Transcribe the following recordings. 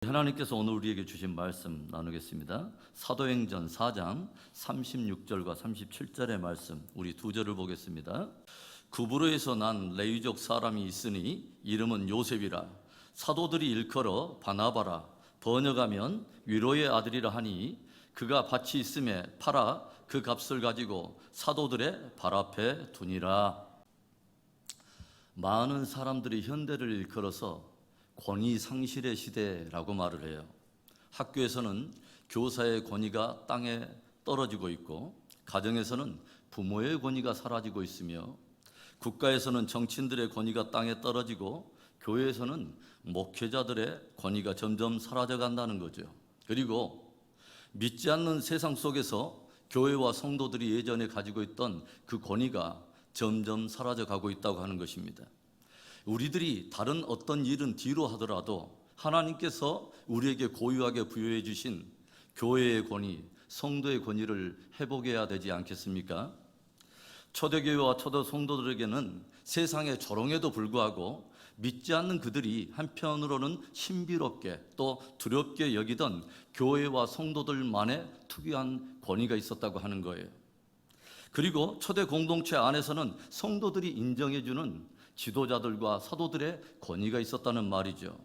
하나님께서 오늘 우리에게 주신 말씀 나누겠습니다. 사도행전 4장 36절과 37절의 말씀, 우리 두 절을 보겠습니다. 구브로에서 난 레위족 사람이 있으니 이름은 요셉이라. 사도들이 일컬어 바나바라, 번역하면 위로의 아들이라 하니 그가 밭이 있음에 팔아 그 값을 가지고 사도들의 발 앞에 두니라. 많은 사람들이 현대를 일컬어서 권위 상실의 시대라고 말을 해요. 학교에서는 교사의 권위가 땅에 떨어지고 있고, 가정에서는 부모의 권위가 사라지고 있으며, 국가에서는 정치인들의 권위가 땅에 떨어지고, 교회에서는 목회자들의 권위가 점점 사라져 간다는 거죠. 그리고 믿지 않는 세상 속에서 교회와 성도들이 예전에 가지고 있던 그 권위가 점점 사라져 가고 있다고 하는 것입니다. 우리들이 다른 어떤 일은 뒤로 하더라도 하나님께서 우리에게 고유하게 부여해 주신 교회의 권위, 성도의 권위를 회복해야 되지 않겠습니까? 초대교회와 초대 성도들에게는 세상의 조롱에도 불구하고 믿지 않는 그들이 한편으로는 신비롭게 또 두렵게 여기던 교회와 성도들만의 특유한 권위가 있었다고 하는 거예요. 그리고 초대 공동체 안에서는 성도들이 인정해주는 지도자들과 사도들의 권위가 있었다는 말이죠.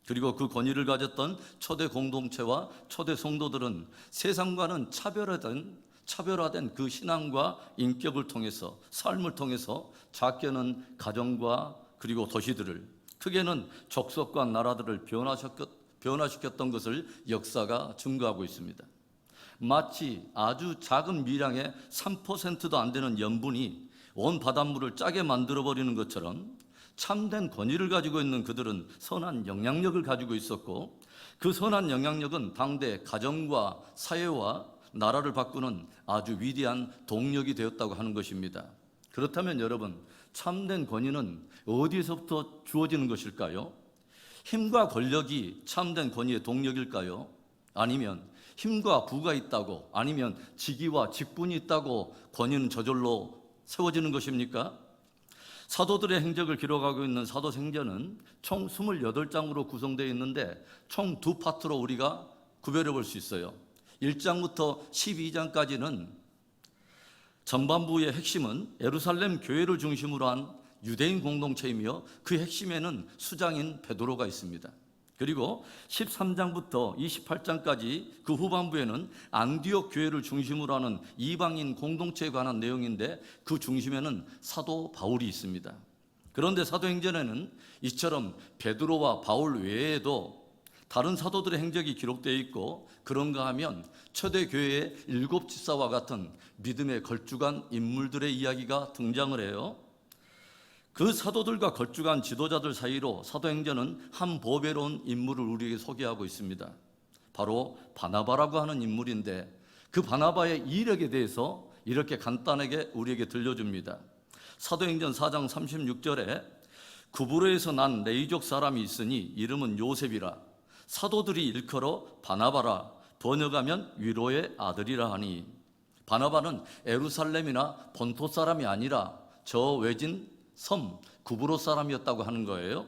그리고 그 권위를 가졌던 초대 공동체와 초대 성도들은 세상과는 차별화된 그 신앙과 인격을 통해서, 삶을 통해서 작게는 가정과 그리고 도시들을, 크게는 족속과 나라들을 변화시켰던 것을 역사가 증거하고 있습니다. 마치 아주 작은 미량의 3%도 안 되는 염분이 온 바닷물을 짜게 만들어버리는 것처럼 참된 권위를 가지고 있는 그들은 선한 영향력을 가지고 있었고, 그 선한 영향력은 당대 가정과 사회와 나라를 바꾸는 아주 위대한 동력이 되었다고 하는 것입니다. 그렇다면 여러분, 참된 권위는 어디에서부터 주어지는 것일까요? 힘과 권력이 참된 권위의 동력일까요? 아니면 힘과 부가 있다고, 아니면 직위와 직분이 있다고 권위는 저절로 세워지는 것입니까? 사도들의 행적을 기록하고 있는 사도행전은 총 28장으로 구성되어 있는데 총 두 파트로 우리가 구별해 볼 수 있어요. 1장부터 12장까지는 전반부의 핵심은 예루살렘 교회를 중심으로 한 유대인 공동체이며 그 핵심에는 수장인 베드로가 있습니다. 그리고 13장부터 28장까지 그 후반부에는 안디옥 교회를 중심으로 하는 이방인 공동체에 관한 내용인데 그 중심에는 사도 바울이 있습니다. 그런데 사도행전에는 이처럼 베드로와 바울 외에도 다른 사도들의 행적이 기록되어 있고, 그런가 하면 초대교회의 7 지사와 같은 믿음에 걸쭉한 인물들의 이야기가 등장을 해요. 그 사도들과 걸쭉한 지도자들 사이로 사도행전은 한 보배로운 인물을 우리에게 소개하고 있습니다. 바로 바나바라고 하는 인물인데, 그 바나바의 이력에 대해서 이렇게 간단하게 우리에게 들려줍니다. 사도행전 4장 36절에 구브로에서 난 레위족 사람이 있으니 이름은 요셉이라. 사도들이 일컬어 바나바라, 번역하면 위로의 아들이라 하니. 바나바는 예루살렘이나 본토 사람이 아니라 저 외진 섬 구브로 사람이었다고 하는 거예요.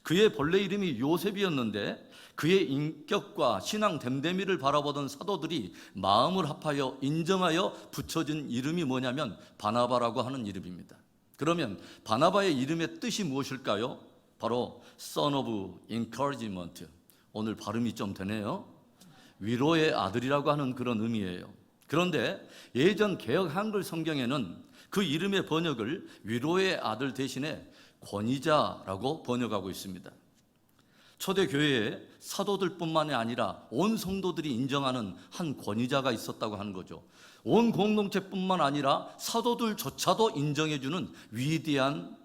그의 본래 이름이 요셉이었는데 그의 인격과 신앙 됨됨이를 바라보던 사도들이 마음을 합하여 인정하여 붙여진 이름이 뭐냐면 바나바라고 하는 이름입니다. 그러면 바나바의 이름의 뜻이 무엇일까요? 바로 Son of Encouragement. 오늘 발음이 좀 되네요. 위로의 아들이라고 하는 그런 의미예요. 그런데 예전 개역 한글 성경에는 그 이름의 번역을 위로의 아들 대신에 권위자라고 번역하고 있습니다. 초대교회에 사도들뿐만이 아니라 온 성도들이 인정하는 한 권위자가 있었다고 하는 거죠. 온 공동체뿐만 아니라 사도들조차도 인정해주는 위대한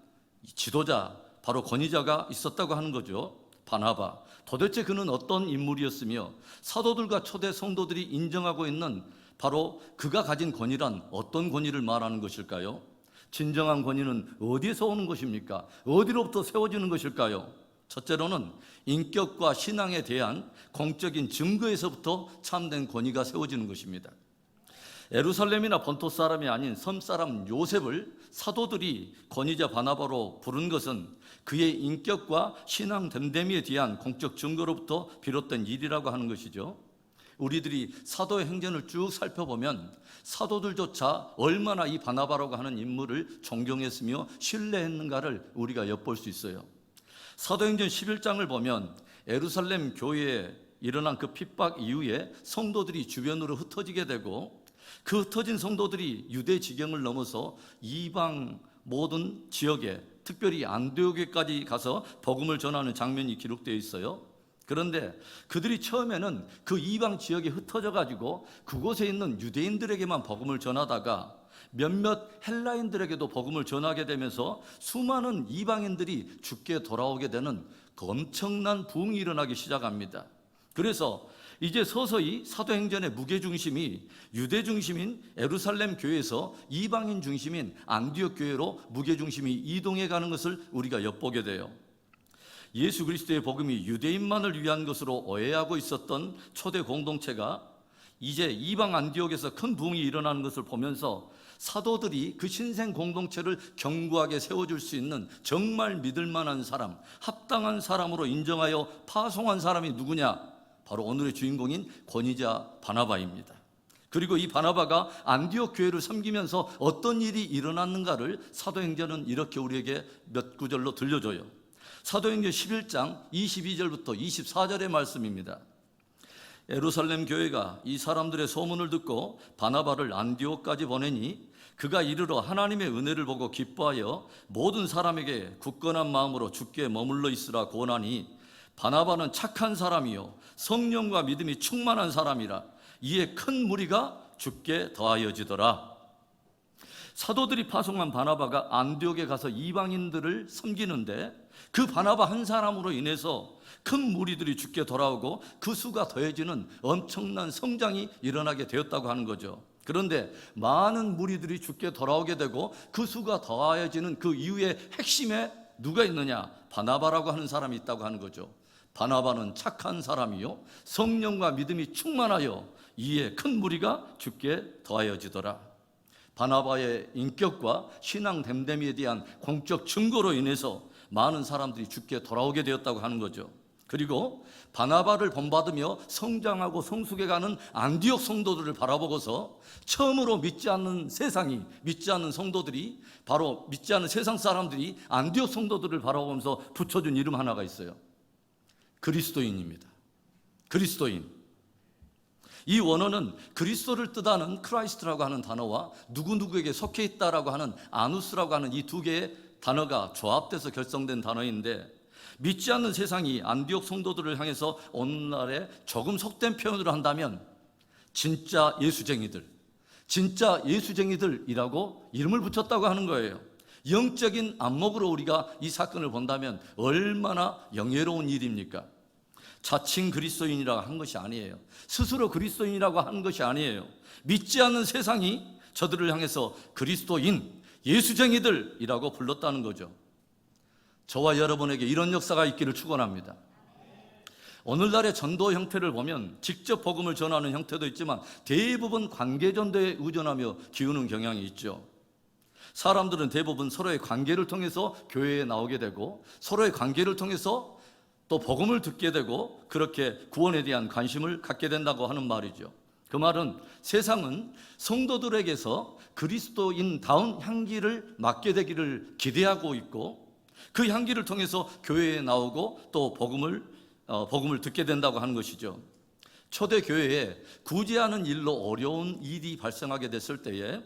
지도자, 바로 권위자가 있었다고 하는 거죠. 바나바. 도대체 그는 어떤 인물이었으며 사도들과 초대 성도들이 인정하고 있는 바로 그가 가진 권위란 어떤 권위를 말하는 것일까요? 진정한 권위는 어디에서 오는 것입니까? 어디로부터 세워지는 것일까요? 첫째로는 인격과 신앙에 대한 공적인 증거에서부터 참된 권위가 세워지는 것입니다. 예루살렘이나 본토 사람이 아닌 섬 사람 요셉을 사도들이 권위자 바나바로 부른 것은 그의 인격과 신앙 됨됨이에 대한 공적 증거로부터 비롯된 일이라고 하는 것이죠. 우리들이 사도의 행전을 쭉 살펴보면 사도들조차 얼마나 이 바나바라고 하는 인물을 존경했으며 신뢰했는가를 우리가 엿볼 수 있어요. 사도행전 11장을 보면 예루살렘 교회에 일어난 그 핍박 이후에 성도들이 주변으로 흩어지게 되고, 그 흩어진 성도들이 유대 지경을 넘어서 이방 모든 지역에, 특별히 안디옥에까지 가서 복음을 전하는 장면이 기록되어 있어요. 그런데 그들이 처음에는 그 이방 지역에 흩어져 가지고 그곳에 있는 유대인들에게만 복음을 전하다가 몇몇 헬라인들에게도 복음을 전하게 되면서 수많은 이방인들이 죽게 돌아오게 되는 그 엄청난 부흥이 일어나기 시작합니다. 그래서 이제 서서히 사도행전의 무게중심이 유대 중심인 예루살렘 교회에서 이방인 중심인 안디옥 교회로 무게중심이 이동해 가는 것을 우리가 엿보게 돼요. 예수 그리스도의 복음이 유대인만을 위한 것으로 오해하고 있었던 초대 공동체가 이제 이방 안디옥에서 큰 부흥이 일어나는 것을 보면서 사도들이 그 신생 공동체를 견고하게 세워줄 수 있는 정말 믿을 만한 사람, 합당한 사람으로 인정하여 파송한 사람이 누구냐? 바로 오늘의 주인공인 권위자 바나바입니다. 그리고 이 바나바가 안디옥 교회를 섬기면서 어떤 일이 일어났는가를 사도행전은 이렇게 우리에게 몇 구절로 들려줘요. 사도행전 11장 22절부터 24절의 말씀입니다. 예루살렘 교회가 이 사람들의 소문을 듣고 바나바를 안디옥까지 보내니 그가 이르러 하나님의 은혜를 보고 기뻐하여 모든 사람에게 굳건한 마음으로 주께 머물러 있으라 권하니, 바나바는 착한 사람이요 성령과 믿음이 충만한 사람이라 이에 큰 무리가 주께 더하여지더라. 사도들이 파송한 바나바가 안디옥에 가서 이방인들을 섬기는데 그 바나바 한 사람으로 인해서 큰 무리들이 주께 돌아오고 그 수가 더해지는 엄청난 성장이 일어나게 되었다고 하는 거죠. 그런데 많은 무리들이 주께 돌아오게 되고 그 수가 더해지는 그 이후의 핵심에 누가 있느냐? 바나바라고 하는 사람이 있다고 하는 거죠. 바나바는 착한 사람이요 성령과 믿음이 충만하여 이에 큰 무리가 주께 더하여지더라. 바나바의 인격과 신앙 됨됨이에 대한 공적 증거로 인해서 많은 사람들이 주께 돌아오게 되었다고 하는 거죠. 그리고 바나바를 본받으며 성장하고 성숙해가는 안디옥 성도들을 바라보고서 처음으로 믿지 않는 세상이, 믿지 않는 성도들이, 바로 믿지 않는 세상 사람들이 안디옥 성도들을 바라보면서 붙여준 이름 하나가 있어요. 그리스도인입니다. 그리스도인. 이 원어는 그리스도를 뜻하는 크라이스트라고 하는 단어와 누구누구에게 속해 있다라고 하는 아누스라고 하는 이 두 개의 단어가 조합돼서 결성된 단어인데, 믿지 않는 세상이 안디옥 성도들을 향해서 오늘날에 조금 속된 표현으로 한다면 진짜 예수쟁이들, 진짜 예수쟁이들이라고 이름을 붙였다고 하는 거예요. 영적인 안목으로 우리가 이 사건을 본다면 얼마나 영예로운 일입니까? 자칭 그리스도인이라고 한 것이 아니에요. 스스로 그리스도인이라고 한 것이 아니에요. 믿지 않는 세상이 저들을 향해서 그리스도인, 예수쟁이들이라고 불렀다는 거죠. 저와 여러분에게 이런 역사가 있기를 축원합니다. 오늘날의 전도 형태를 보면 직접 복음을 전하는 형태도 있지만 대부분 관계전도에 의존하며 기우는 경향이 있죠. 사람들은 대부분 서로의 관계를 통해서 교회에 나오게 되고 서로의 관계를 통해서 또 복음을 듣게 되고 그렇게 구원에 대한 관심을 갖게 된다고 하는 말이죠. 그 말은 세상은 성도들에게서 그리스도인다운 향기를 맡게 되기를 기대하고 있고 그 향기를 통해서 교회에 나오고 또 복음을 듣게 된다고 하는 것이죠. 초대 교회에 구제하는 일로 어려운 일이 발생하게 됐을 때에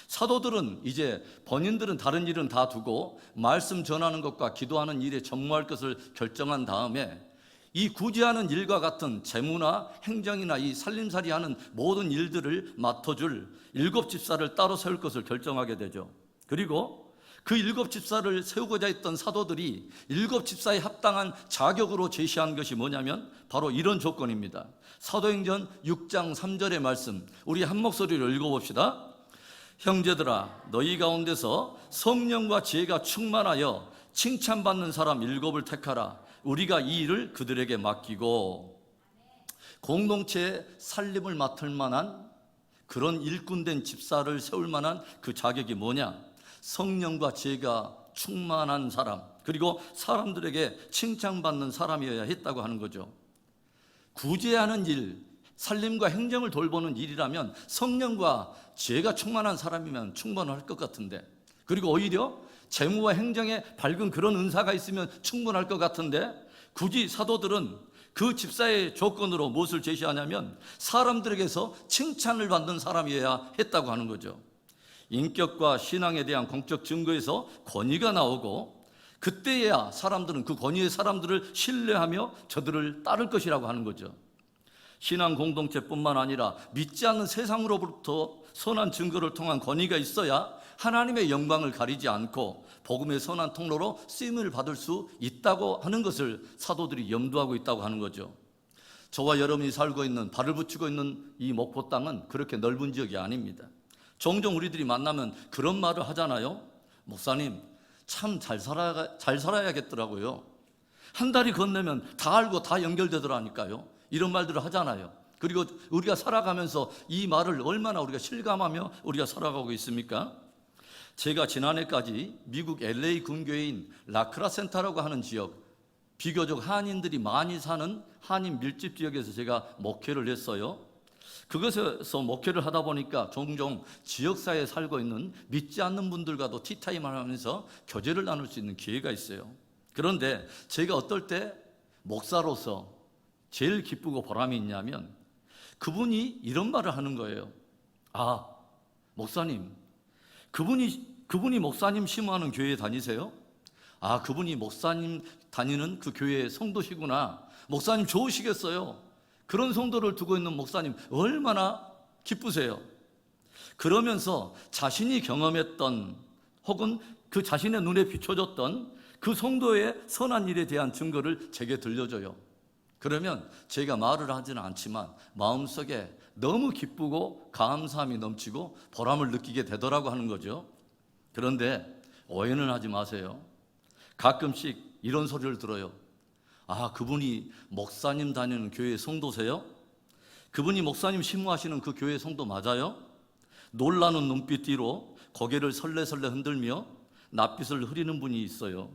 사도들은 이제 본인들은 다른 일은 다 두고 말씀 전하는 것과 기도하는 일에 전무할 것을 결정한 다음에 이 구제하는 일과 같은 재무나 행정이나 이 살림살이하는 모든 일들을 맡아줄 7 집사를 따로 세울 것을 결정하게 되죠. 그리고 그 7 집사를 세우고자 했던 사도들이 7 집사에 합당한 자격으로 제시한 것이 뭐냐면 바로 이런 조건입니다. 사도행전 6장 3절의 말씀 우리 한 목소리로 읽어봅시다. 형제들아 너희 가운데서 성령과 지혜가 충만하여 칭찬받는 사람 7을 택하라. 우리가 이 일을 그들에게 맡기고 공동체의 살림을 맡을 만한 그런 일꾼된 집사를 세울 만한 그 자격이 뭐냐? 성령과 지혜가 충만한 사람, 그리고 사람들에게 칭찬받는 사람이어야 했다고 하는 거죠. 구제하는 일, 살림과 행정을 돌보는 일이라면 성령과 지혜가 충만한 사람이면 충분할 것 같은데, 그리고 오히려 재무와 행정에 밝은 그런 은사가 있으면 충분할 것 같은데, 굳이 사도들은 그 집사의 조건으로 무엇을 제시하냐면 사람들에게서 칭찬을 받는 사람이어야 했다고 하는 거죠. 인격과 신앙에 대한 공적 증거에서 권위가 나오고, 그때야 사람들은 그 권위의 사람들을 신뢰하며 저들을 따를 것이라고 하는 거죠. 신앙 공동체뿐만 아니라 믿지 않는 세상으로부터 선한 증거를 통한 권위가 있어야 하나님의 영광을 가리지 않고 복음의 선한 통로로 쓰임을 받을 수 있다고 하는 것을 사도들이 염두하고 있다고 하는 거죠. 저와 여러분이 살고 있는, 발을 붙이고 있는 이 목포 땅은 그렇게 넓은 지역이 아닙니다. 종종 우리들이 만나면 그런 말을 하잖아요. 목사님, 참 잘 살아야겠더라고요. 한 달이 건너면 다 알고 다 연결되더라니까요. 이런 말들을 하잖아요. 그리고 우리가 살아가면서 이 말을 얼마나 우리가 실감하며 우리가 살아가고 있습니까? 제가 지난해까지 미국 LA 근교인 라크라 센터라고 하는 지역, 비교적 한인들이 많이 사는 한인 밀집 지역에서 제가 목회를 했어요. 그것에서 목회를 하다 보니까 종종 지역사회에 살고 있는 믿지 않는 분들과도 티타임을 하면서 교제를 나눌 수 있는 기회가 있어요. 그런데 제가 어떨 때 목사로서 제일 기쁘고 보람이 있냐면 그분이 이런 말을 하는 거예요. 아, 목사님, 그분이 목사님 심호하는 교회에 다니세요? 아, 그분이 목사님 다니는 그 교회의 성도시구나. 목사님 좋으시겠어요. 그런 성도를 두고 있는 목사님 얼마나 기쁘세요. 그러면서 자신이 경험했던 혹은 그 자신의 눈에 비춰졌던 그 성도의 선한 일에 대한 증거를 제게 들려줘요. 그러면 제가 말을 하지는 않지만 마음속에 너무 기쁘고 감사함이 넘치고 보람을 느끼게 되더라고 하는 거죠. 그런데 오해는 하지 마세요. 가끔씩 이런 소리를 들어요. 아, 그분이 목사님 다니는 교회 성도세요? 그분이 목사님 심호하시는 그 교회 성도 맞아요? 놀라는 눈빛 뒤로 고개를 설레설레 흔들며 낯빛을 흐리는 분이 있어요.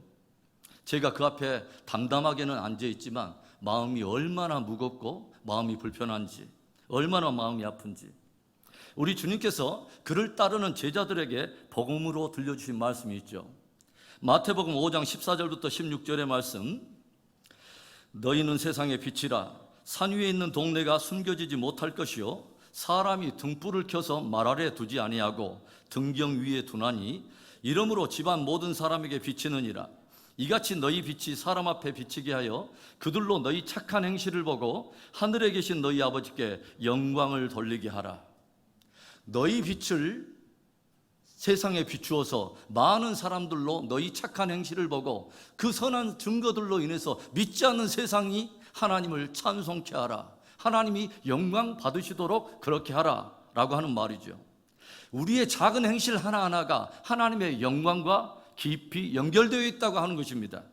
제가 그 앞에 담담하게는 앉아있지만 마음이 얼마나 무겁고 마음이 불편한지, 얼마나 마음이 아픈지. 우리 주님께서 그를 따르는 제자들에게 복음으로 들려주신 말씀이 있죠. 마태복음 5장 14절부터 16절의 말씀, 너희는 세상의 빛이라. 산 위에 있는 동네가 숨겨지지 못할 것이요 사람이 등불을 켜서 말 아래 두지 아니하고 등경 위에 두나니 이러므로 집안 모든 사람에게 비치느니라. 이같이 너희 빛이 사람 앞에 비치게 하여 그들로 너희 착한 행실을 보고 하늘에 계신 너희 아버지께 영광을 돌리게 하라. 너희 빛을 세상에 비추어서 많은 사람들로 너희 착한 행실을 보고 그 선한 증거들로 인해서 믿지 않는 세상이 하나님을 찬송케 하라. 하나님이 영광 받으시도록 그렇게 하라 라고 하는 말이죠. 우리의 작은 행실 하나하나가 하나님의 영광과 깊이 연결되어 있다고 하는 것입니다.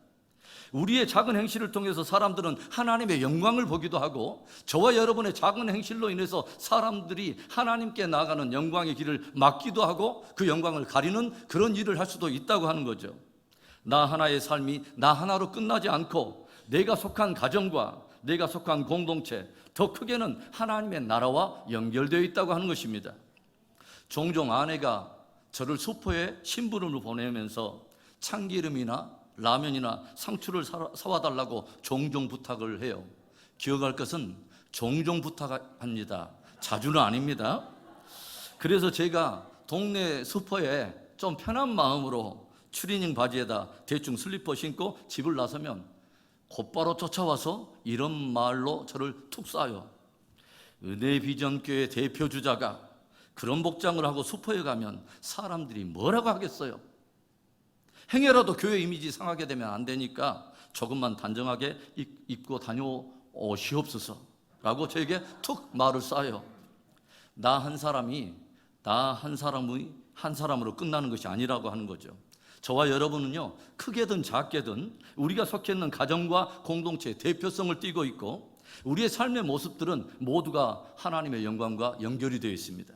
우리의 작은 행실을 통해서 사람들은 하나님의 영광을 보기도 하고, 저와 여러분의 작은 행실로 인해서 사람들이 하나님께 나아가는 영광의 길을 막기도 하고 그 영광을 가리는 그런 일을 할 수도 있다고 하는 거죠. 나 하나의 삶이 나 하나로 끝나지 않고 내가 속한 가정과 내가 속한 공동체, 더 크게는 하나님의 나라와 연결되어 있다고 하는 것입니다. 종종 아내가 저를 수포에 심부름을 보내면서 참기름이나 라면이나 상추를 사와 달라고 종종 부탁을 해요. 기억할 것은 종종 부탁합니다. 자주는 아닙니다. 그래서 제가 동네 슈퍼에 좀 편한 마음으로 추리닝 바지에다 대충 슬리퍼 신고 집을 나서면 곧바로 쫓아와서 이런 말로 저를 툭 쏴요. 은혜비전교회 대표주자가 그런 복장을 하고 슈퍼에 가면 사람들이 뭐라고 하겠어요? 행여라도 교회 이미지 상하게 되면 안 되니까 조금만 단정하게 입고 다녀오시옵소서 라고 저에게 툭 말을 쏴요. 나 한 사람이 한 사람으로 끝나는 것이 아니라고 하는 거죠. 저와 여러분은요, 크게든 작게든 우리가 속해 있는 가정과 공동체의 대표성을 띠고 있고 우리의 삶의 모습들은 모두가 하나님의 영광과 연결이 되어 있습니다.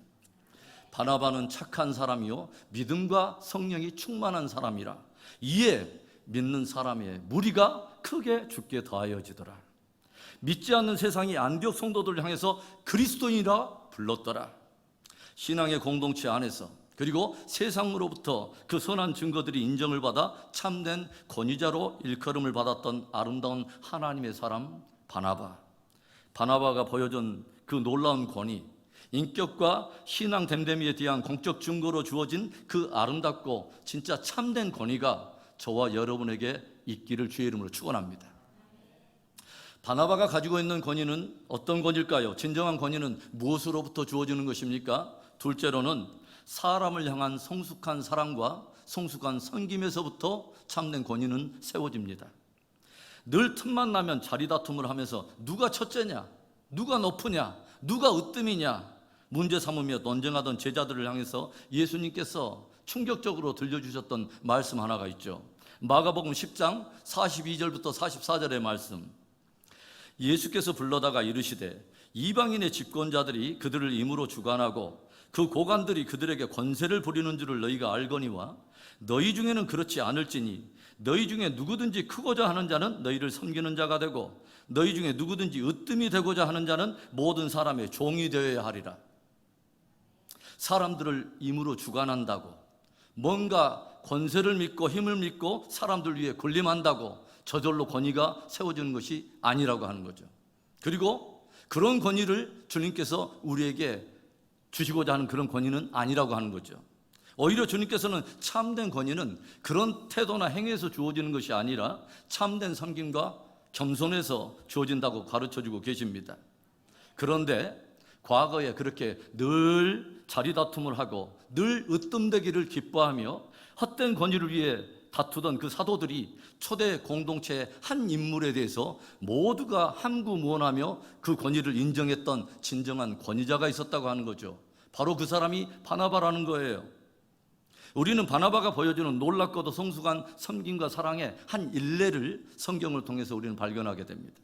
바나바는 착한 사람이요 믿음과 성령이 충만한 사람이라. 이에 믿는 사람의 무리가 크게 죽게 더하여지더라. 믿지 않는 세상이 안디옥 성도들을 향해서 그리스도인이라 불렀더라. 신앙의 공동체 안에서 그리고 세상으로부터 그 선한 증거들이 인정을 받아 참된 권위자로 일컬음을 받았던 아름다운 하나님의 사람 바나바가 보여준 그 놀라운 권위, 인격과 신앙 됨됨이에 대한 공적 증거로 주어진 그 아름답고 진짜 참된 권위가 저와 여러분에게 있기를 주의 이름으로 축원합니다. 바나바가 가지고 있는 권위는 어떤 권위일까요? 진정한 권위는 무엇으로부터 주어지는 것입니까? 둘째로는 사람을 향한 성숙한 사랑과 성숙한 섬김에서부터 참된 권위는 세워집니다. 늘 틈만 나면 자리다툼을 하면서 누가 첫째냐, 누가 높으냐, 누가 으뜸이냐 문제 삼으며 논쟁하던 제자들을 향해서 예수님께서 충격적으로 들려주셨던 말씀 하나가 있죠. 마가복음 10장 42절부터 44절의 말씀. 예수께서 불러다가 이르시되 이방인의 집권자들이 그들을 임으로 주관하고 그 고관들이 그들에게 권세를 부리는 줄을 너희가 알거니와 너희 중에는 그렇지 않을지니 너희 중에 누구든지 크고자 하는 자는 너희를 섬기는 자가 되고 너희 중에 누구든지 으뜸이 되고자 하는 자는 모든 사람의 종이 되어야 하리라. 사람들을 임으로 주관한다고, 뭔가 권세를 믿고 힘을 믿고 사람들 위해 군림한다고 저절로 권위가 세워지는 것이 아니라고 하는 거죠. 그리고 그런 권위를 주님께서 우리에게 주시고자 하는 그런 권위는 아니라고 하는 거죠. 오히려 주님께서는 참된 권위는 그런 태도나 행위에서 주어지는 것이 아니라 참된 섬김과 겸손에서 주어진다고 가르쳐주고 계십니다. 그런데 과거에 그렇게 늘 자리다툼을 하고 늘 으뜸되기를 기뻐하며 헛된 권위를 위해 다투던 그 사도들이 초대 공동체의 한 인물에 대해서 모두가 함구무원하며 그 권위를 인정했던 진정한 권위자가 있었다고 하는 거죠. 바로 그 사람이 바나바라는 거예요. 우리는 바나바가 보여주는 놀랍고도 성숙한 섬김과 사랑의 한 일례를 성경을 통해서 우리는 발견하게 됩니다.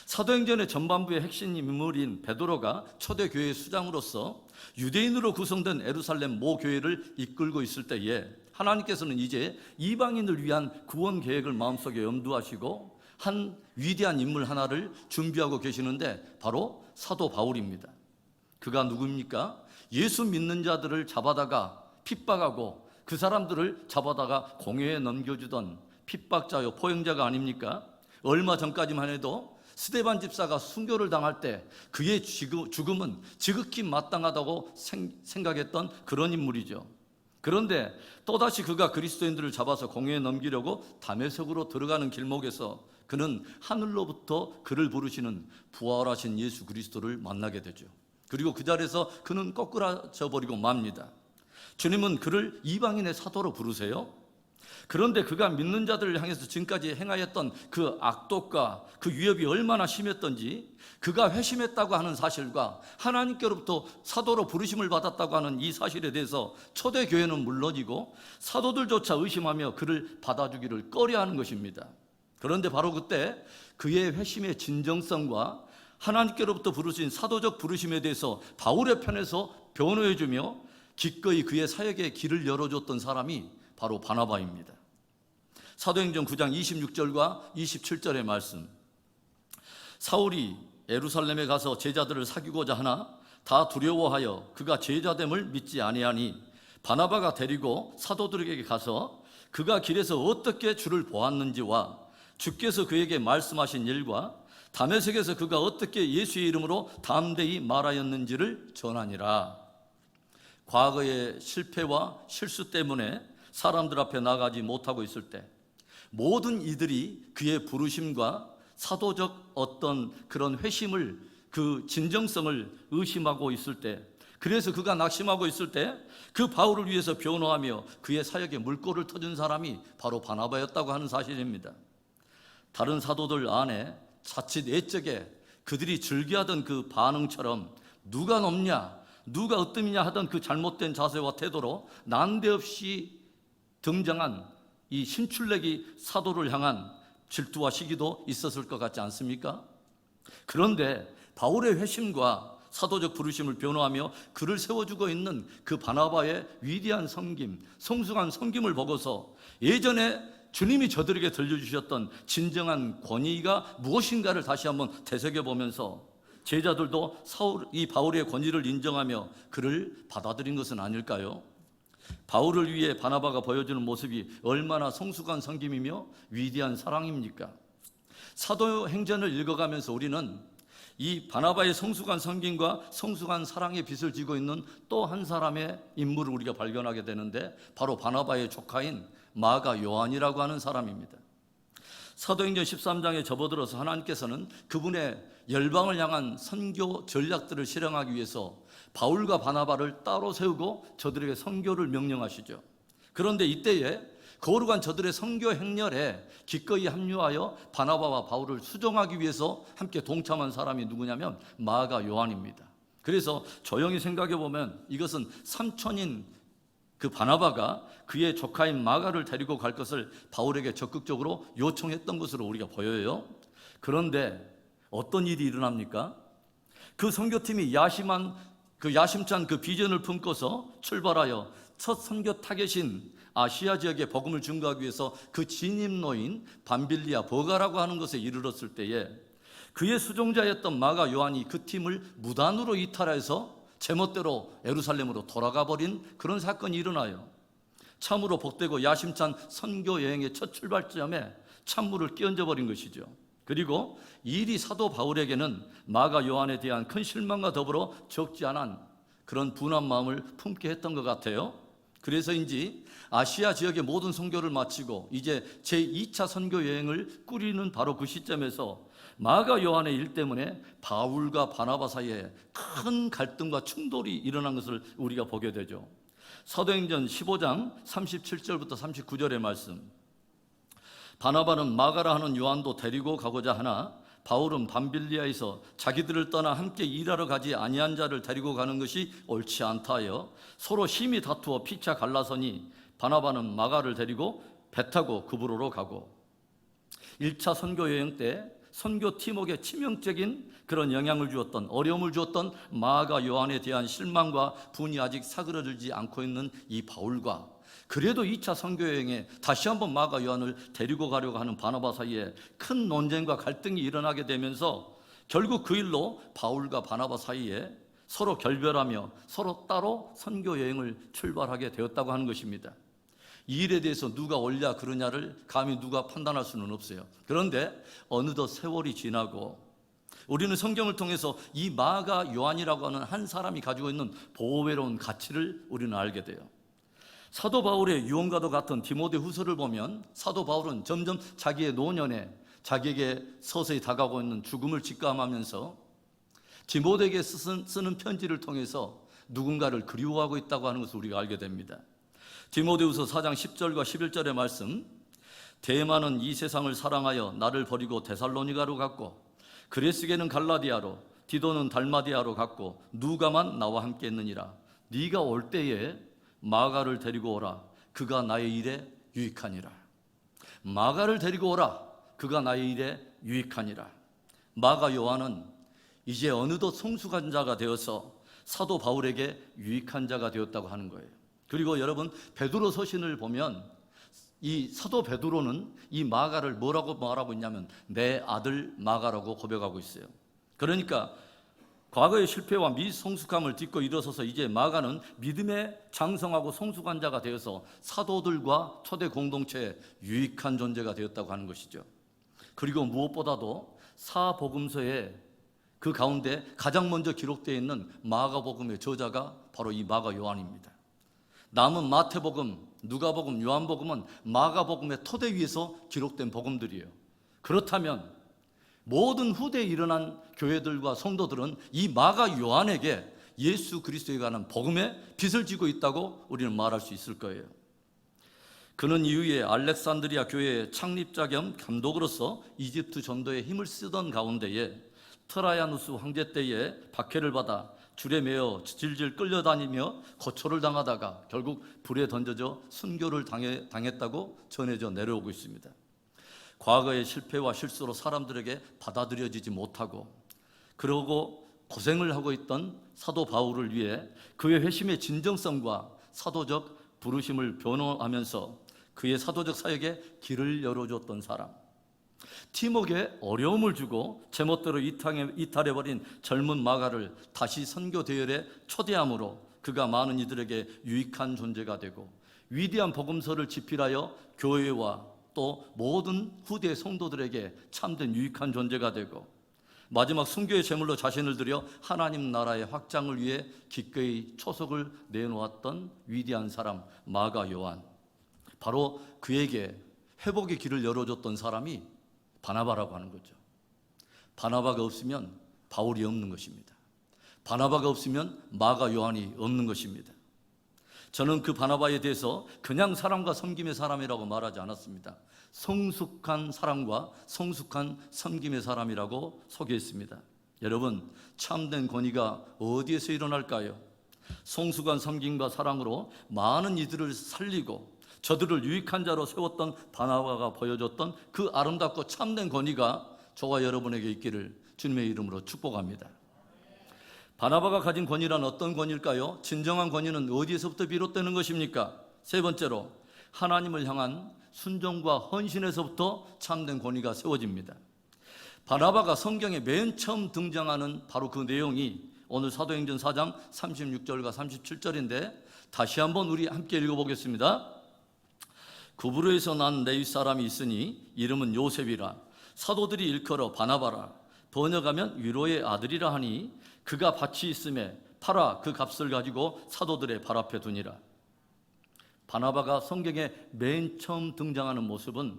사도행전의 전반부의 핵심 인물인 베드로가 초대교회의 수장으로서 유대인으로 구성된 예루살렘 모 교회를 이끌고 있을 때에 하나님께서는 이제 이방인을 위한 구원 계획을 마음속에 염두하시고 한 위대한 인물 하나를 준비하고 계시는데 바로 사도 바울입니다. 그가 누굽니까? 예수 믿는 자들을 잡아다가 핍박하고 그 사람들을 잡아다가 공회에 넘겨주던 핍박자요 포형자가 아닙니까? 얼마 전까지만 해도 스데반 집사가 순교를 당할 때 그의 죽음은 지극히 마땅하다고 생각했던 그런 인물이죠. 그런데 또다시 그가 그리스도인들을 잡아서 공회에 넘기려고 다메섹으로 들어가는 길목에서 그는 하늘로부터 그를 부르시는 부활하신 예수 그리스도를 만나게 되죠. 그리고 그 자리에서 그는 꼬꾸라져 버리고 맙니다. 주님은 그를 이방인의 사도로 부르세요. 그런데 그가 믿는 자들을 향해서 지금까지 행하였던 그 악독과 그 위협이 얼마나 심했던지, 그가 회심했다고 하는 사실과 하나님께로부터 사도로 부르심을 받았다고 하는 이 사실에 대해서 초대교회는 물론이고 사도들조차 의심하며 그를 받아주기를 꺼려하는 것입니다. 그런데 바로 그때 그의 회심의 진정성과 하나님께로부터 부르신 사도적 부르심에 대해서 바울의 편에서 변호해주며 기꺼이 그의 사역의 길을 열어줬던 사람이 바로 바나바입니다. 사도행전 9장 26절과 27절의 말씀. 사울이 예루살렘에 가서 제자들을 사귀고자 하나 다 두려워하여 그가 제자됨을 믿지 아니하니 바나바가 데리고 사도들에게 가서 그가 길에서 어떻게 주를 보았는지와 주께서 그에게 말씀하신 일과 다메섹에서 그가 어떻게 예수의 이름으로 담대히 말하였는지를 전하니라. 과거의 실패와 실수 때문에 사람들 앞에 나가지 못하고 있을 때 모든 이들이 그의 부르심과 사도적 어떤 그런 회심을, 그 진정성을 의심하고 있을 때, 그래서 그가 낙심하고 있을 때 그 바울을 위해서 변호하며 그의 사역에 물꼬를 터준 사람이 바로 바나바였다고 하는 사실입니다. 다른 사도들 안에 자칫 옛적에 그들이 즐겨하던 그 반응처럼 누가 높냐, 누가 으뜸이냐 하던 그 잘못된 자세와 태도로 난데없이 등장한 이 신출내기 사도를 향한 질투와 시기도 있었을 것 같지 않습니까? 그런데 바울의 회심과 사도적 부르심을 변호하며 그를 세워주고 있는 그 바나바의 위대한 섬김, 성숙한 섬김을 보고서 예전에 주님이 저들에게 들려주셨던 진정한 권위가 무엇인가를 다시 한번 되새겨보면서 제자들도 이 바울의 권위를 인정하며 그를 받아들인 것은 아닐까요? 바울을 위해 바나바가 보여주는 모습이 얼마나 성숙한 섬김이며 위대한 사랑입니까? 사도행전을 읽어가면서 우리는 이 바나바의 성숙한 섬김과 성숙한 사랑의 빛을 지고 있는 또 한 사람의 인물을 우리가 발견하게 되는데 바로 바나바의 조카인 마가 요한이라고 하는 사람입니다. 사도행전 13장에 접어들어서 하나님께서는 그분의 열방을 향한 선교 전략들을 실행하기 위해서 바울과 바나바를 따로 세우고 저들에게 선교를 명령하시죠. 그런데 이때에 거룩한 저들의 선교 행렬에 기꺼이 합류하여 바나바와 바울을 수종하기 위해서 함께 동참한 사람이 누구냐면 마가 요한입니다. 그래서 조용히 생각해 보면 이것은 삼촌인 그 바나바가 그의 조카인 마가를 데리고 갈 것을 바울에게 적극적으로 요청했던 것으로 우리가 보여요. 그런데 어떤 일이 일어납니까? 그 선교팀이 야심찬 그 비전을 품고서 출발하여 첫 선교 타겟인 아시아 지역에 복음을 증거하기 위해서 그 진입로인 밤빌리아 버가라고 하는 곳에 이르렀을 때에 그의 수종자였던 마가 요한이 그 팀을 무단으로 이탈해서 제멋대로 예루살렘으로 돌아가 버린 그런 사건이 일어나요. 참으로 복되고 야심찬 선교 여행의 첫 출발점에 찬물을 끼얹어 버린 것이죠. 그리고 이 일이 사도 바울에게는 마가 요한에 대한 큰 실망과 더불어 적지 않은 그런 분한 마음을 품게 했던 것 같아요. 그래서인지 아시아 지역의 모든 선교를 마치고 이제 제2차 선교 여행을 꾸리는 바로 그 시점에서 마가 요한의 일 때문에 바울과 바나바 사이에 큰 갈등과 충돌이 일어난 것을 우리가 보게 되죠. 사도행전 15장 37절부터 39절의 말씀. 바나바는 마가라 하는 요한도 데리고 가고자 하나 바울은 밤빌리아에서 자기들을 떠나 함께 일하러 가지 아니한 자를 데리고 가는 것이 옳지 않다 하여 서로 심히 다투어 피차 갈라서니 바나바는 마가를 데리고 배 타고 그브로로 가고 1차 선교 여행 때 선교 팀워크에 치명적인 그런 영향을 주었던 어려움을 주었던 마가 요한에 대한 실망과 분이 아직 사그러들지 않고 있는 이 바울과 그래도 2차 선교 여행에 다시 한번 마가 요한을 데리고 가려고 하는 바나바 사이에 큰 논쟁과 갈등이 일어나게 되면서 결국 그 일로 바울과 바나바 사이에 서로 결별하며 서로 따로 선교 여행을 출발하게 되었다고 하는 것입니다. 이 일에 대해서 누가 옳냐 그러냐를 감히 누가 판단할 수는 없어요. 그런데 어느덧 세월이 지나고 우리는 성경을 통해서 이 마가 요한이라고 하는 한 사람이 가지고 있는 보배로운 가치를 우리는 알게 돼요. 사도 바울의 유언과도 같은 디모데 후서를 보면 사도 바울은 점점 자기의 노년에 자기에게 서서히 다가오고 있는 죽음을 직감하면서 디모데에게 쓰는 편지를 통해서 누군가를 그리워하고 있다고 하는 것을 우리가 알게 됩니다. 디모데후서 4장 10절과 11절의 말씀. 데마는 이 세상을 사랑하여 나를 버리고 데살로니가로 갔고 그레스게는 갈라디아로 디도는 달마디아로 갔고 누가만 나와 함께 했느니라. 네가 올 때에 마가를 데리고 오라. 그가 나의 일에 유익하니라. 마가를 데리고 오라. 그가 나의 일에 유익하니라. 마가 요한은 이제 어느덧 성숙한 자가 되어서 사도 바울에게 유익한 자가 되었다고 하는 거예요. 그리고 여러분 베드로 서신을 보면 이 사도 베드로는 이 마가를 뭐라고 말하고 있냐면 내 아들 마가라고 고백하고 있어요. 그러니까 과거의 실패와 미성숙함을 딛고 일어서서 이제 마가는 믿음에 장성하고 성숙한 자가 되어서 사도들과 초대 공동체에 유익한 존재가 되었다고 하는 것이죠. 그리고 무엇보다도 사복음서에 그 가운데 가장 먼저 기록되어 있는 마가복음의 저자가 바로 이 마가 요한입니다. 남은 마태복음, 누가복음, 요한복음은 마가복음의 토대 위에서 기록된 복음들이에요. 그렇다면 모든 후대에 일어난 교회들과 성도들은 이 마가 요한에게 예수 그리스도에 관한 복음의 빛을 지고 있다고 우리는 말할 수 있을 거예요. 그는 이후에 알렉산드리아 교회의 창립자 겸 감독으로서 이집트 전도에 힘을 쓰던 가운데에 트라야누스 황제 때에 박해를 받아 줄에 매어 질질 끌려다니며 고초를 당하다가 결국 불에 던져져 순교를 당했다고 전해져 내려오고 있습니다. 과거의 실패와 실수로 사람들에게 받아들여지지 못하고 그러고 고생을 하고 있던 사도 바울을 위해 그의 회심의 진정성과 사도적 부르심을 변호하면서 그의 사도적 사역에 길을 열어줬던 사람, 티모에게 어려움을 주고 제멋대로 이탈해버린 젊은 마가를 다시 선교 대열에 초대함으로 그가 많은 이들에게 유익한 존재가 되고 위대한 복음서를 집필하여 교회와 또 모든 후대 성도들에게 참된 유익한 존재가 되고 마지막 순교의 제물로 자신을 들여 하나님 나라의 확장을 위해 기꺼이 초석을 내놓았던 위대한 사람 마가 요한, 바로 그에게 회복의 길을 열어줬던 사람이 바나바라고 하는 거죠. 바나바가 없으면 바울이 없는 것입니다. 바나바가 없으면 마가 요한이 없는 것입니다. 저는 그 바나바에 대해서 그냥 사람과 섬김의 사람이라고 말하지 않았습니다. 성숙한 사람과 성숙한 섬김의 사람이라고 소개했습니다. 여러분, 참된 권위가 어디에서 일어날까요? 성숙한 섬김과 사랑으로 많은 이들을 살리고 저들을 유익한 자로 세웠던 바나바가 보여줬던 그 아름답고 참된 권위가 저와 여러분에게 있기를 주님의 이름으로 축복합니다. 바나바가 가진 권위란 어떤 권위일까요? 진정한 권위는 어디에서부터 비롯되는 것입니까? 세 번째로, 하나님을 향한 순종과 헌신에서부터 참된 권위가 세워집니다. 바나바가 성경에 맨 처음 등장하는 바로 그 내용이 오늘 사도행전 4장 36절과 37절인데 다시 한번 우리 함께 읽어보겠습니다. 구브로에서 난 레위 사람이 있으니 이름은 요셉이라. 사도들이 일컬어 바나바라. 번역하면 위로의 아들이라 하니 그가 밭이 있음에 팔아 그 값을 가지고 사도들의 발 앞에 두니라. 바나바가 성경에 맨 처음 등장하는 모습은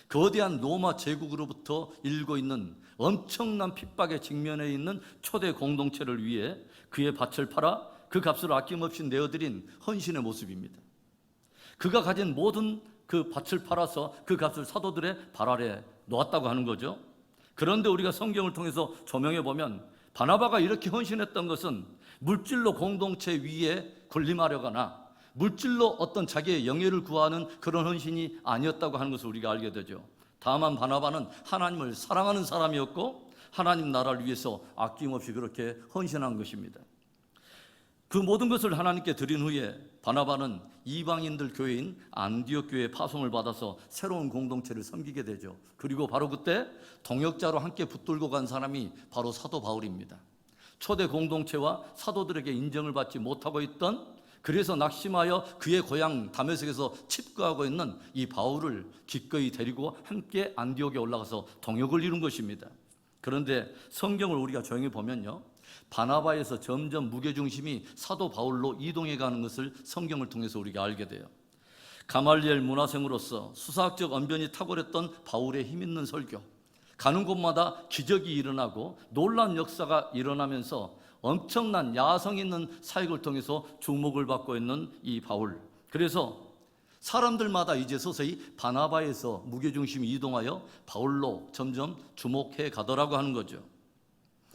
거대한 로마 제국으로부터 일고 있는 엄청난 핍박에 직면해 있는 초대 공동체를 위해 그의 밭을 팔아 그 값을 아낌없이 내어드린 헌신의 모습입니다. 그가 가진 모든 그 밭을 팔아서 그 값을 사도들의 발 아래 놓았다고 하는 거죠. 그런데 우리가 성경을 통해서 조명해 보면 바나바가 이렇게 헌신했던 것은 물질로 공동체 위에 군림하려거나 물질로 어떤 자기의 영예를 구하는 그런 헌신이 아니었다고 하는 것을 우리가 알게 되죠. 다만 바나바는 하나님을 사랑하는 사람이었고 하나님 나라를 위해서 아낌없이 그렇게 헌신한 것입니다. 그 모든 것을 하나님께 드린 후에 바나바는 이방인들 교회인 안디옥 교회에 파송을 받아서 새로운 공동체를 섬기게 되죠. 그리고 바로 그때 동역자로 함께 붙들고 간 사람이 바로 사도 바울입니다. 초대 공동체와 사도들에게 인정을 받지 못하고 있던, 그래서 낙심하여 그의 고향 다메섹에서 칩거하고 있는 이 바울을 기꺼이 데리고 함께 안디옥에 올라가서 동역을 이룬 것입니다. 그런데 성경을 우리가 조용히 보면요, 바나바에서 점점 무게중심이 사도 바울로 이동해 가는 것을 성경을 통해서 우리가 알게 돼요. 가말리엘 문화생으로서 수사학적 언변이 탁월했던 바울의 힘있는 설교, 가는 곳마다 기적이 일어나고 놀라운 역사가 일어나면서 엄청난 야성 있는 사역을 통해서 주목을 받고 있는 이 바울, 그래서 사람들마다 이제 서서히 바나바에서 무게중심이 이동하여 바울로 점점 주목해 가더라고 하는 거죠.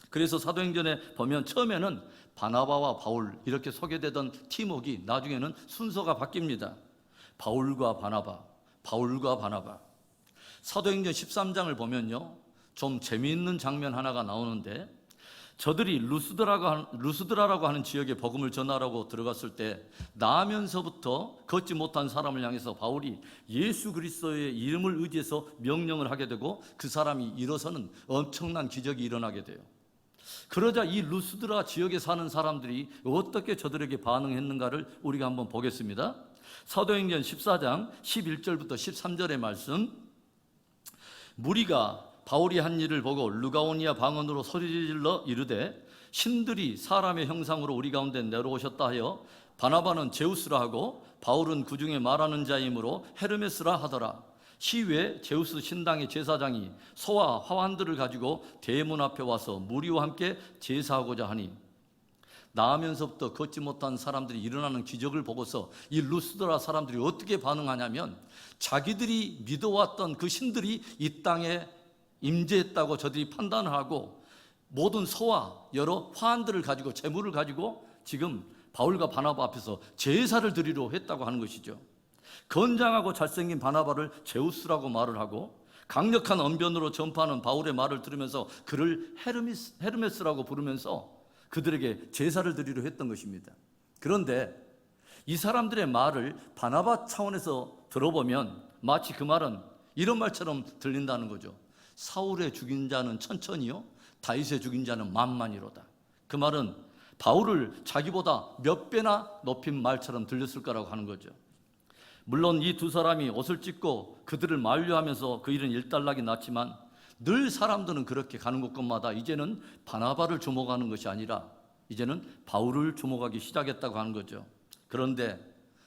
그래서 사도행전에 보면 처음에는 바나바와 바울 이렇게 소개되던 팀워크가 나중에는 순서가 바뀝니다. 바울과 바나바, 바울과 바나바. 사도행전 13장을 보면요, 좀 재미있는 장면 하나가 나오는데, 저들이 루스드라라고 하는 지역에 복음을 전하라고 들어갔을 때 나면서부터 걷지 못한 사람을 향해서 바울이 예수 그리스도의 이름을 의지해서 명령을 하게 되고 그 사람이 일어서는 엄청난 기적이 일어나게 돼요. 그러자 이 루스드라 지역에 사는 사람들이 어떻게 저들에게 반응했는가를 우리가 한번 보겠습니다. 사도행전 14장 11절부터 13절의 말씀. 무리가 바울이 한 일을 보고 루가오니아 방언으로 소리질러 이르되 신들이 사람의 형상으로 우리 가운데 내려오셨다 하여 바나바는 제우스라 하고 바울은 그 중에 말하는 자이므로 헤르메스라 하더라. 시외 제우스 신당의 제사장이 소와 화환들을 가지고 대문 앞에 와서 무리와 함께 제사하고자 하니, 나으면서부터 걷지 못한 사람들이 일어나는 기적을 보고서 이 루스드라 사람들이 어떻게 반응하냐면, 자기들이 믿어왔던 그 신들이 이 땅에 임재했다고 저들이 판단을 하고 모든 소와 여러 화환들을 가지고 제물을 가지고 지금 바울과 바나바 앞에서 제사를 드리려 했다고 하는 것이죠. 건장하고 잘생긴 바나바를 제우스라고 말을 하고 강력한 언변으로 전파하는 바울의 말을 들으면서 그를 헤르메스라고 부르면서 그들에게 제사를 드리려 했던 것입니다. 그런데 이 사람들의 말을 바나바 차원에서 들어보면 마치 그 말은 이런 말처럼 들린다는 거죠. 사울의 죽인 자는 천천히요, 다윗의 죽인 자는 만만이로다. 그 말은 바울을 자기보다 몇 배나 높인 말처럼 들렸을 거라고 하는 거죠. 물론 이 두 사람이 옷을 찢고 그들을 만류하면서 그 일은 일단락이 났지만 늘 사람들은 그렇게 가는 곳마다 이제는 바나바를 주목하는 것이 아니라 이제는 바울을 주목하기 시작했다고 하는 거죠. 그런데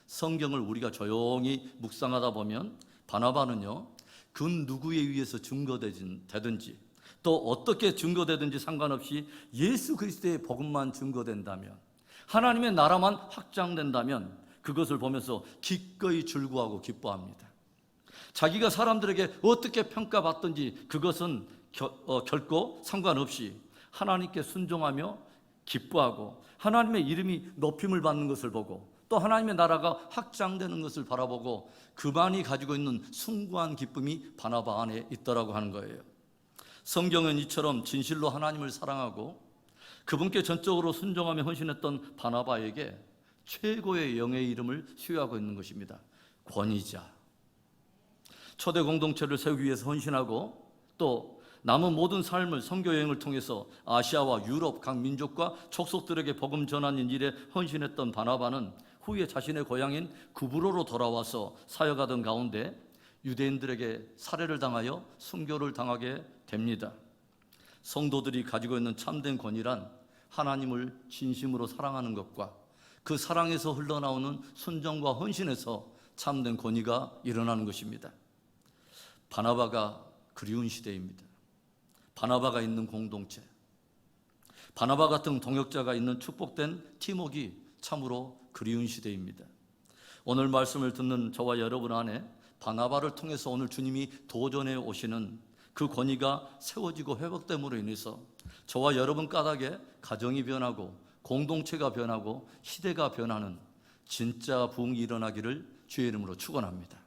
성경을 우리가 조용히 묵상하다 보면 바나바는요, 그 누구에 의해서 증거되든지 또 어떻게 증거되든지 상관없이 예수 그리스도의 복음만 증거된다면, 하나님의 나라만 확장된다면 그것을 보면서 기꺼이 즐거워하고 기뻐합니다. 자기가 사람들에게 어떻게 평가받든지 그것은 결코 상관없이 하나님께 순종하며 기뻐하고 하나님의 이름이 높임을 받는 것을 보고 또 하나님의 나라가 확장되는 것을 바라보고 그만이 가지고 있는 숭고한 기쁨이 바나바 안에 있더라고 하는 거예요. 성경은 이처럼 진실로 하나님을 사랑하고 그분께 전적으로 순종하며 헌신했던 바나바에게 최고의 영의 이름을 수여하고 있는 것입니다. 권위자. 초대 공동체를 세우기 위해서 헌신하고 또 남은 모든 삶을 선교 여행을 통해서 아시아와 유럽 각 민족과 족속들에게 복음 전하는 일에 헌신했던 바나바는 후에 자신의 고향인 구브로로 돌아와서 사역하던 가운데 유대인들에게 살해를 당하여 순교를 당하게 됩니다. 성도들이 가지고 있는 참된 권위란 하나님을 진심으로 사랑하는 것과 그 사랑에서 흘러나오는 순종과 헌신에서 참된 권위가 일어나는 것입니다. 바나바가 그리운 시대입니다. 바나바가 있는 공동체, 바나바 같은 동역자가 있는 축복된 팀워크가 참으로 그리운 시대입니다. 오늘 말씀을 듣는 저와 여러분 안에 바나바를 통해서 오늘 주님이 도전해 오시는 그 권위가 세워지고 회복됨으로 인해서 저와 여러분 까닭에 가정이 변하고 공동체가 변하고 시대가 변하는 진짜 부흥이 일어나기를 주의 이름으로 축원합니다.